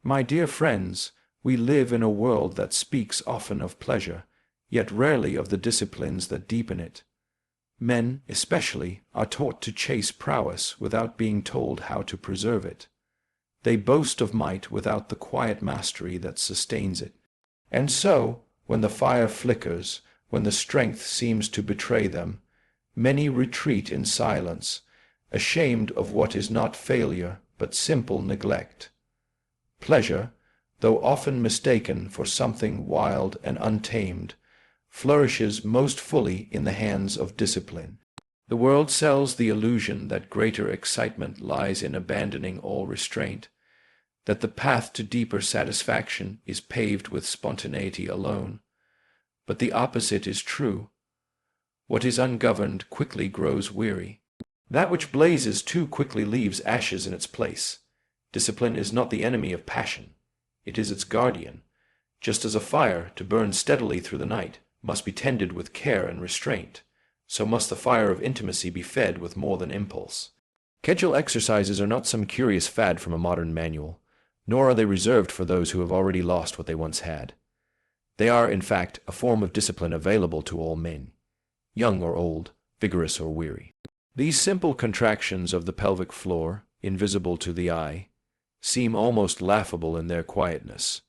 My dear friends, we live in a world that speaks often of pleasure, yet rarely of the disciplines that deepen it. Men, especially, are taught to chase prowess without being told how to preserve it. They boast of might without the quiet mastery that sustains it. And so, when the fire flickers, when the strength seems to betray them, many retreat in silence, ashamed of what is not failure but simple neglect. Pleasure, though often mistaken for something wild and untamed, flourishes most fully in the hands of discipline. The world sells the illusion that greater excitement lies in abandoning all restraint, that the path to deeper satisfaction is paved with spontaneity alone. But the opposite is true. What is ungoverned quickly grows weary. That which blazes too quickly leaves ashes in its place. Discipline is not the enemy of passion. It is its guardian. Just as a fire, to burn steadily through the night, must be tended with care and restraint, so must the fire of intimacy be fed with more than impulse. Kegel exercises are not some curious fad from a modern manual, nor are they reserved for those who have already lost what they once had. They are, in fact, a form of discipline available to all men, young or old, vigorous or weary. These simple contractions of the pelvic floor, invisible to the eye, seem almost laughable in their quietness,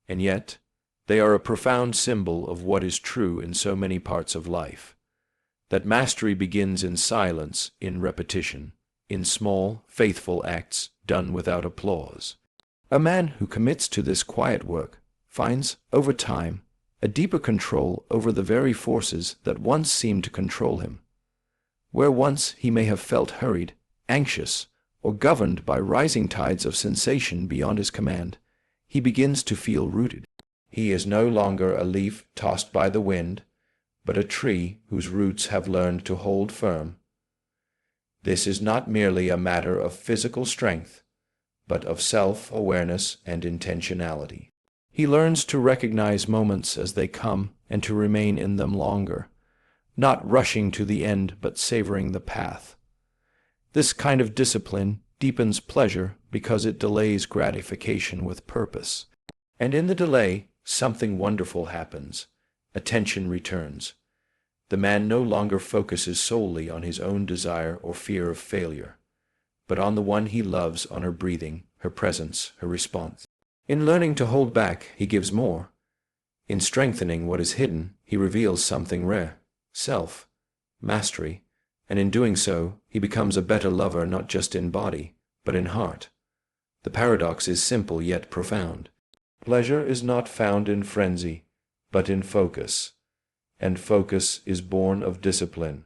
and yet they are a profound symbol of what is true in so many parts of life, that mastery begins in silence, in repetition, in small, faithful acts done without applause. A man who commits to this quiet work finds, over time, a deeper control over the very forces that once seemed to control him. Where once he may have felt hurried, anxious, or governed by rising tides of sensation beyond his command, he begins to feel rooted. He is no longer a leaf tossed by the wind, but a tree whose roots have learned to hold firm. This is not merely a matter of physical strength, but of self-awareness and intentionality. He learns to recognize moments as they come and to remain in them longer, not rushing to the end but savoring the path. This kind of discipline deepens pleasure because it delays gratification with purpose. And in the delay, something wonderful happens. Attention returns. The man no longer focuses solely on his own desire or fear of failure, but on the one he loves, on her breathing, her presence, her response. In learning to hold back, he gives more. In strengthening what is hidden, he reveals something rare, self, mastery, and in doing so, he becomes a better lover not just in body, but in heart. The paradox is simple yet profound. Pleasure is not found in frenzy, but in focus, and focus is born of discipline.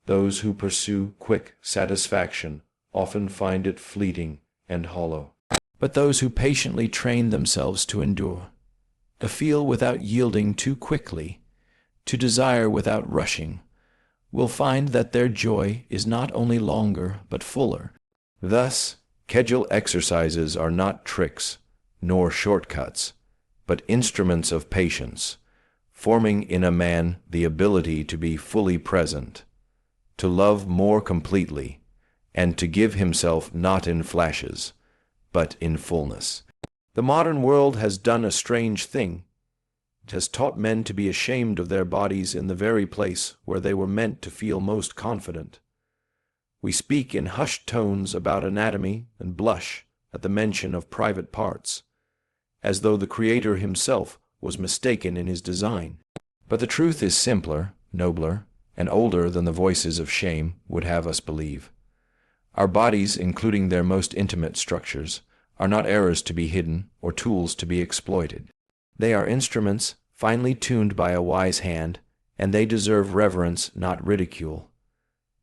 Those who pursue quick satisfaction often find it fleeting and hollow. But those who patiently train themselves to endure, to feel without yielding too quickly, to desire without rushing, will find that their joy is not only longer but fuller. Thus, Kegel exercises are not tricks, nor shortcuts, but instruments of patience, forming in a man the ability to be fully present, to love more completely, and to give himself not in flashes, but in fullness. The modern world has done a strange thing. It has taught men to be ashamed of their bodies in the very place where they were meant to feel most confident. We speak in hushed tones about anatomy and blush at the mention of private parts, as though the Creator himself was mistaken in his design. But the truth is simpler, nobler, and older than the voices of shame would have us believe. Our bodies, including their most intimate structures, are not errors to be hidden or tools to be exploited. They are instruments finely tuned by a wise hand, and they deserve reverence, not ridicule.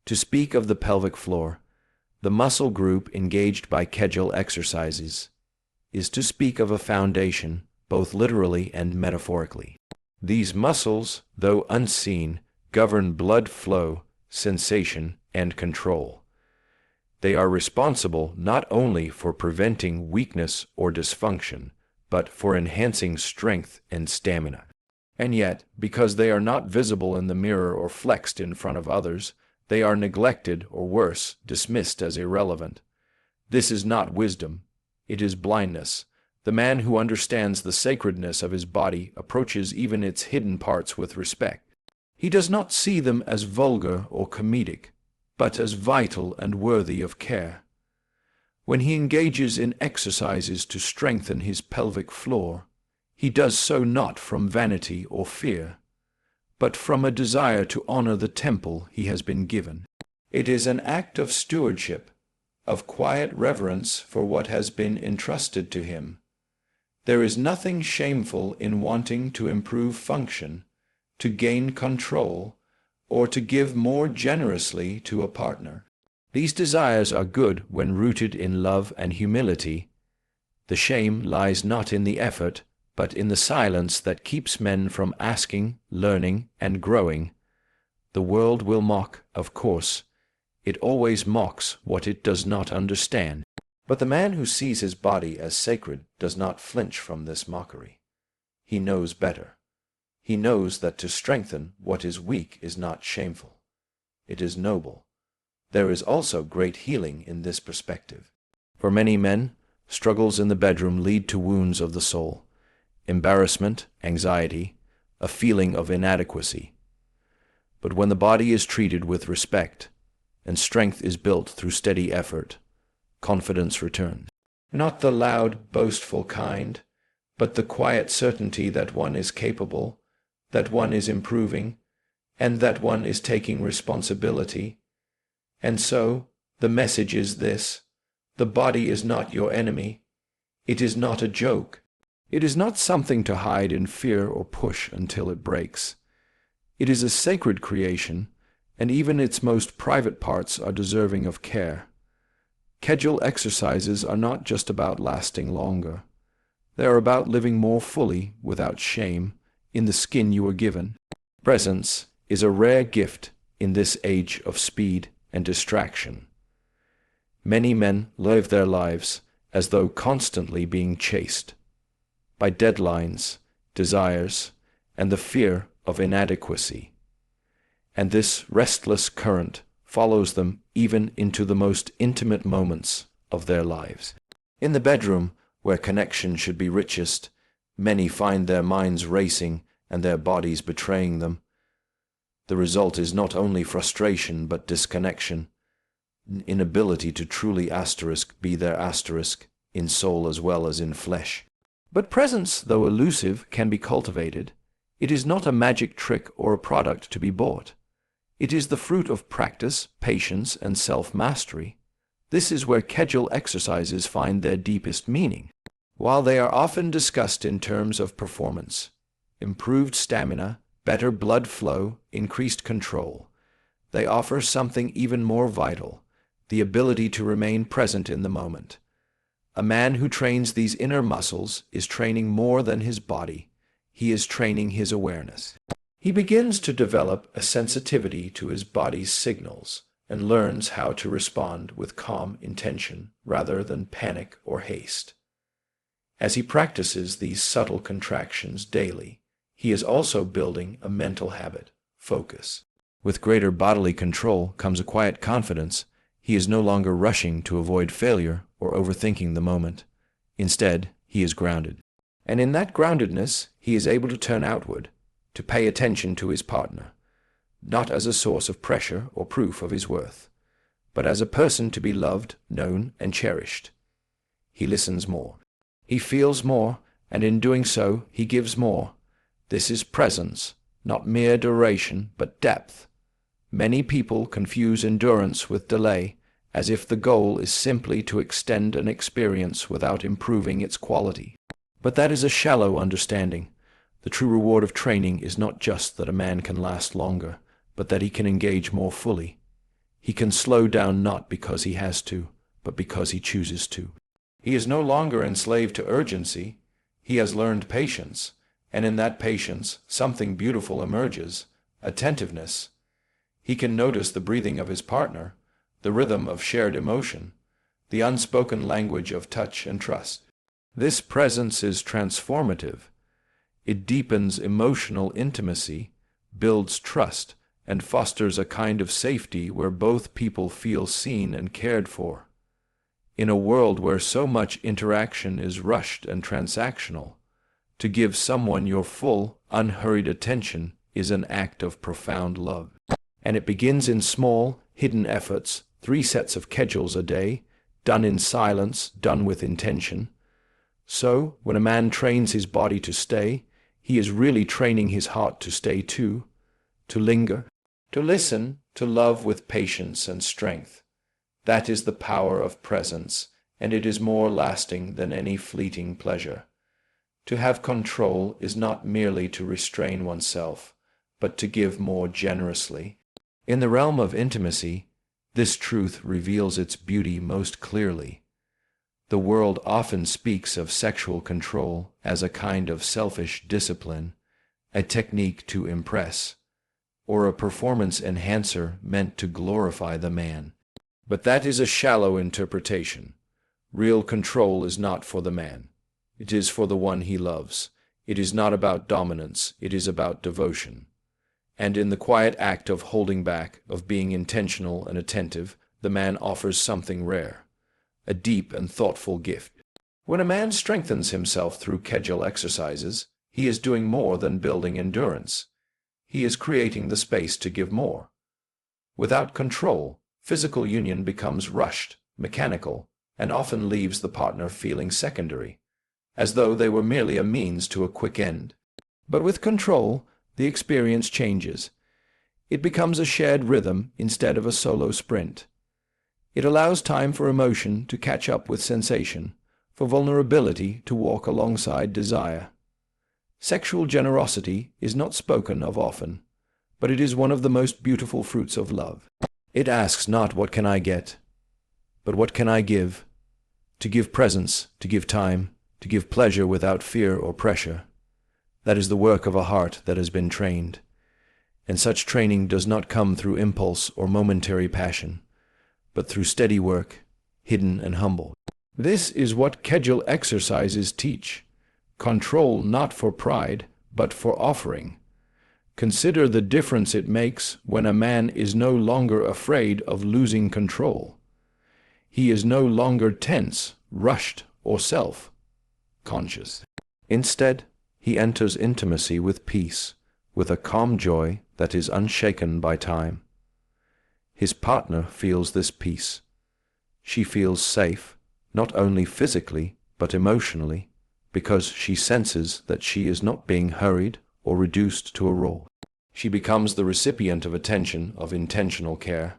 To speak of the pelvic floor, the muscle group engaged by Kegel exercises, is to speak of a foundation, both literally and metaphorically. These muscles, though unseen, govern blood flow, sensation, and control. They are responsible not only for preventing weakness or dysfunction, but for enhancing strength and stamina. And yet, because they are not visible in the mirror or flexed in front of others, they are neglected or worse, dismissed as irrelevant. This is not wisdom. it is blindness. The man who understands the sacredness of his body approaches even its hidden parts with respect. He does not see them as vulgar or comedic, but as vital and worthy of care. When he engages in exercises to strengthen his pelvic floor, he does so not from vanity or fear, but from a desire to honor the temple he has been given. It is an act of stewardship, of quiet reverence for what has been entrusted to him. There is nothing shameful in wanting to improve function, to gain control, or to give more generously to a partner. These desires are good when rooted in love and humility. The shame lies not in the effort, but in the silence that keeps men from asking, learning, and growing. The world will mock, of course. It always mocks what it does not understand. But the man who sees his body as sacred does not flinch from this mockery. He knows better. He knows that to strengthen what is weak is not shameful. It is noble. There is also great healing in this perspective. For many men, struggles in the bedroom lead to wounds of the soul, embarrassment, anxiety, a feeling of inadequacy. But when the body is treated with respect, and strength is built through steady effort, confidence returns. Not the loud, boastful kind, but the quiet certainty that one is capable, that one is improving, and that one is taking responsibility. And so, the message is this: the body is not your enemy. It is not a joke. It is not something to hide in fear or push until it breaks. It is a sacred creation, and even its most private parts are deserving of care. Kegel exercises are not just about lasting longer. They are about living more fully, without shame, in the skin you were given. Presence is a rare gift in this age of speed and distraction. Many men live their lives as though constantly being chased by deadlines, desires, and the fear of inadequacy. And this restless current follows them even into the most intimate moments of their lives. In the bedroom, where connection should be richest, many find their minds racing and their bodies betraying them. The result is not only frustration but disconnection, an inability to truly be their in soul as well as in flesh. But presence, though elusive, can be cultivated. It is not a magic trick or a product to be bought. It is the fruit of practice, patience, and self-mastery. This is where Kegel exercises find their deepest meaning. While they are often discussed in terms of performance, improved stamina, better blood flow, increased control, they offer something even more vital: the ability to remain present in the moment. A man who trains these inner muscles is training more than his body. He is training his awareness. He begins to develop a sensitivity to his body's signals and learns how to respond with calm intention rather than panic or haste. As he practices these subtle contractions daily, he is also building a mental habit, focus. With greater bodily control comes a quiet confidence. He is no longer rushing to avoid failure or overthinking the moment. Instead, he is grounded. And in that groundedness, he is able to turn outward, to pay attention to his partner, not as a source of pressure or proof of his worth, but as a person to be loved, known, and cherished. He listens more. He feels more, and in doing so, he gives more. This is presence, not mere duration, but depth. Many people confuse endurance with delay, as if the goal is simply to extend an experience without improving its quality. But that is a shallow understanding. The true reward of training is not just that a man can last longer, but that he can engage more fully. He can slow down not because he has to, but because he chooses to. He is no longer enslaved to urgency. He has learned patience, and in that patience something beautiful emerges: attentiveness. He can notice the breathing of his partner, the rhythm of shared emotion, the unspoken language of touch and trust. This presence is transformative. It deepens emotional intimacy, builds trust, and fosters a kind of safety where both people feel seen and cared for. In a world where so much interaction is rushed and transactional, to give someone your full, unhurried attention is an act of profound love. And it begins in small, hidden efforts, 3 sets of Kegels a day, done in silence, done with intention. So, when a man trains his body to stay, he is really training his heart to stay too, to linger, to listen, to love with patience and strength. That is the power of presence, and it is more lasting than any fleeting pleasure. To have control is not merely to restrain oneself, but to give more generously. In the realm of intimacy, this truth reveals its beauty most clearly. The world often speaks of sexual control as a kind of selfish discipline, a technique to impress, or a performance enhancer meant to glorify the man. But that is a shallow interpretation. Real control is not for the man. It is for the one he loves. It is not about dominance. It is about devotion. And in the quiet act of holding back, of being intentional and attentive, the man offers something rare, a deep and thoughtful gift. When a man strengthens himself through Kegel exercises, he is doing more than building endurance. He is creating the space to give more. Without control, physical union becomes rushed, mechanical, and often leaves the partner feeling secondary, as though they were merely a means to a quick end. But with control, the experience changes. It becomes a shared rhythm instead of a solo sprint. It allows time for emotion to catch up with sensation, for vulnerability to walk alongside desire. Sexual generosity is not spoken of often, but it is one of the most beautiful fruits of love. It asks not what can I get, but what can I give? To give presence, to give time, to give pleasure without fear or pressure. That is the work of a heart that has been trained. And such training does not come through impulse or momentary passion, but through steady work, hidden and humble. This is what Kegel exercises teach. Control not for pride, but for offering. Consider the difference it makes when a man is no longer afraid of losing control. He is no longer tense, rushed, or self-conscious. Instead, he enters intimacy with peace, with a calm joy that is unshaken by time. His partner feels this peace. She feels safe, not only physically, but emotionally, because she senses that she is not being hurried or reduced to a role. She becomes the recipient of attention, of intentional care.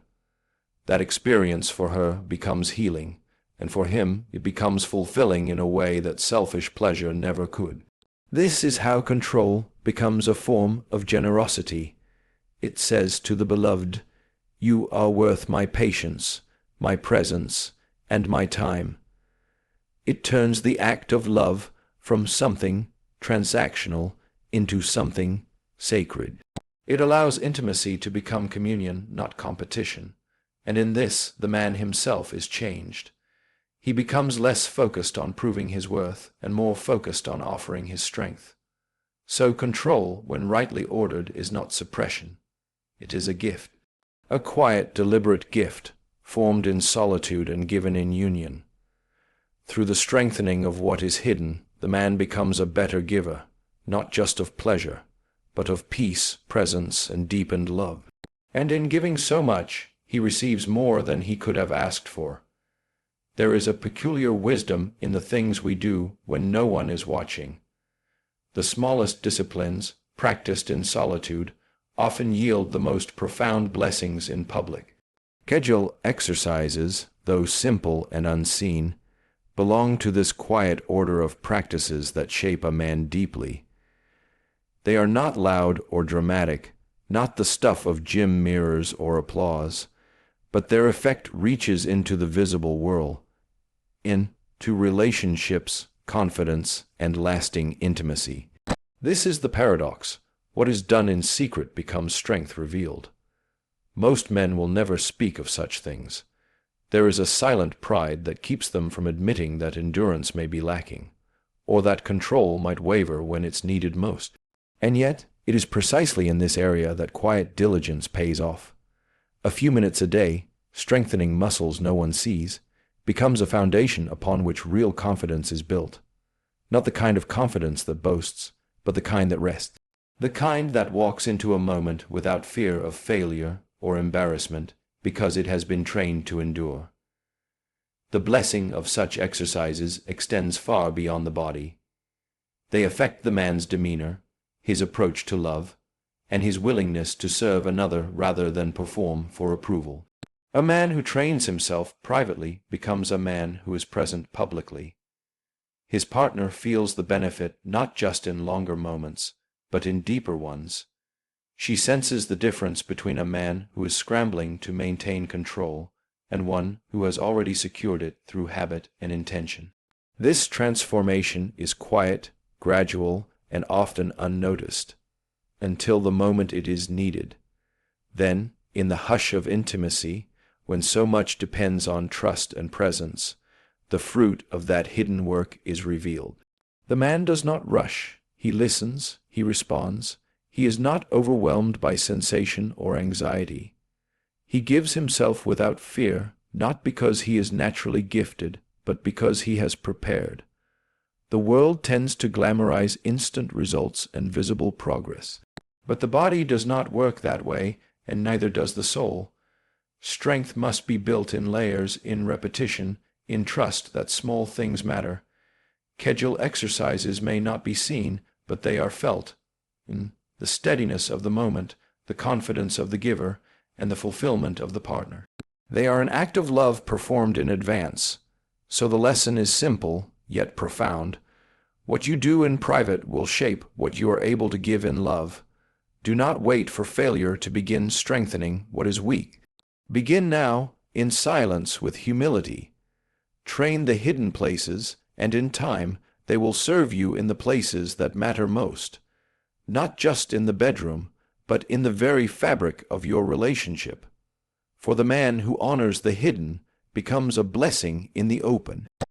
That experience for her becomes healing, and for him it becomes fulfilling in a way that selfish pleasure never could. This is how control becomes a form of generosity. It says to the beloved, "You are worth my patience, my presence, and my time." It turns the act of love from something transactional into something sacred. It allows intimacy to become communion, not competition. And in this, the man himself is changed. He becomes less focused on proving his worth and more focused on offering his strength. So control, when rightly ordered, is not suppression. It is a gift. A quiet, deliberate gift, formed in solitude and given in union. Through the strengthening of what is hidden, the man becomes a better giver, not just of pleasure, but of peace, presence, and deepened love. And in giving so much, he receives more than he could have asked for. There is a peculiar wisdom in the things we do when no one is watching. The smallest disciplines, practiced in solitude, often yield the most profound blessings in public. Kegel exercises, though simple and unseen, belong to this quiet order of practices that shape a man deeply. They are not loud or dramatic, not the stuff of gym mirrors or applause, but their effect reaches into the visible world, into relationships, confidence, and lasting intimacy. This is the paradox. What is done in secret becomes strength revealed. Most men will never speak of such things. There is a silent pride that keeps them from admitting that endurance may be lacking, or that control might waver when it's needed most. And yet, it is precisely in this area that quiet diligence pays off. A few minutes a day, strengthening muscles no one sees, becomes a foundation upon which real confidence is built. Not the kind of confidence that boasts, but the kind that rests. The kind that walks into a moment without fear of failure or embarrassment because it has been trained to endure. The blessing of such exercises extends far beyond the body. They affect the man's demeanor, his approach to love, and his willingness to serve another rather than perform for approval. A man who trains himself privately becomes a man who is present publicly. His partner feels the benefit not just in longer moments, but in deeper ones. She senses the difference between a man who is scrambling to maintain control and one who has already secured it through habit and intention. This transformation is quiet, gradual, and often unnoticed, until the moment it is needed. Then, in the hush of intimacy, when so much depends on trust and presence, the fruit of that hidden work is revealed. The man does not rush. He listens, he responds. He is not overwhelmed by sensation or anxiety. He gives himself without fear, not because he is naturally gifted, but because he has prepared. The world tends to glamorize instant results and visible progress. But the body does not work that way, and neither does the soul. Strength must be built in layers, in repetition, in trust that small things matter. Kegel exercises may not be seen, but they are felt. In the steadiness of the moment, the confidence of the giver, and the fulfillment of the partner. They are an act of love performed in advance. So the lesson is simple, yet profound. What you do in private will shape what you are able to give in love. Do not wait for failure to begin strengthening what is weak. Begin now, in silence with humility. Train the hidden places, and in time they will serve you in the places that matter most. Not just in the bedroom, but in the very fabric of your relationship. For the man who honors the hidden becomes a blessing in the open.